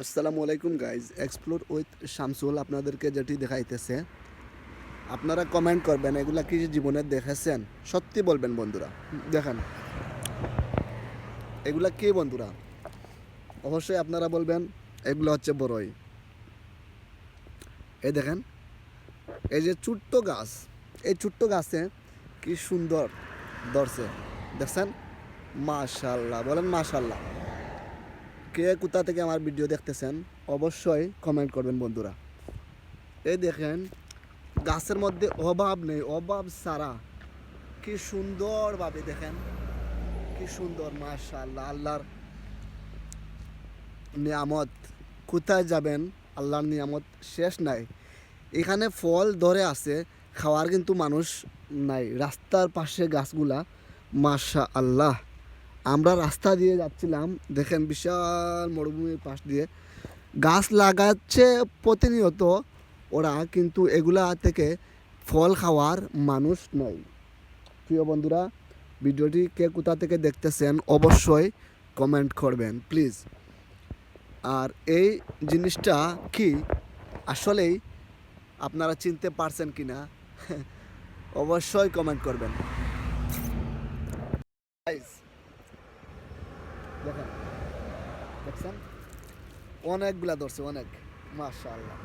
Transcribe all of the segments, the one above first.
আসসালামু আলাইকুম guys, explore with Shamsul আপনাদেরকে যেটি দেখাইতেছে। আপনারা কমেন্ট করবেন এগুলা কি জীবনে দেখেছেন, সত্যি বলবেন বন্ধুরা। দেখেন এগুলা কি বন্ধুরা, অবশ্যই আপনারা বলবেন এগুলো হচ্ছে বড়ই। এই দেখেন, এই যে ছোট্ট গাছ, এই ছোট্ট গাছে কি সুন্দর ধরছে, দেখছেন? মাশাল্লাহ, বলেন মাশাল্লাহ। কে কোথা থেকে আমার ভিডিও দেখতেছেন অবশ্যই কমেন্ট করবেন বন্ধুরা। এই দেখেন, গাছের মধ্যে অভাব নেই, অভাব সারা কি সুন্দরভাবে দেখেন, কি সুন্দর মাশাআল্লাহ। আল্লাহর নিয়ামত, কোথায় যাবেন, আল্লাহর নিয়ামত শেষ নাই। এখানে ফল ধরে আছে, খাওয়ার কিন্তু মানুষ নাই। রাস্তার পাশে গাছগুলা মাশাআল্লাহ। আমরা রাস্তা দিয়ে যাচ্ছিলাম, দেখেন বিশাল মরুভূমির পাশ দিয়ে গাছ লাগাচ্ছে প্রতিনিয়ত ওরা, কিন্তু এগুলা থেকে ফল খাওয়ার মানুষ নয়। প্রিয় বন্ধুরা, ভিডিওটি কে কোথা থেকে দেখতেছেন অবশ্যই কমেন্ট করবেন প্লিজ। আর এই জিনিসটা কি আসলেই আপনারা চিনতে পারছেন কি না অবশ্যই কমেন্ট করবেন। Guys, দেখেন, দেখছেন অনেকগুলা ধরছে, অনেক মাশাআল্লাহ।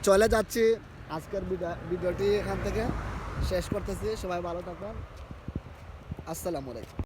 চলে যাচ্ছি, আজকের ভিডিওটি এখান থেকে শেষ করতেছি। সবাই ভালো থাকবেন, আসসালামু আলাইকুম।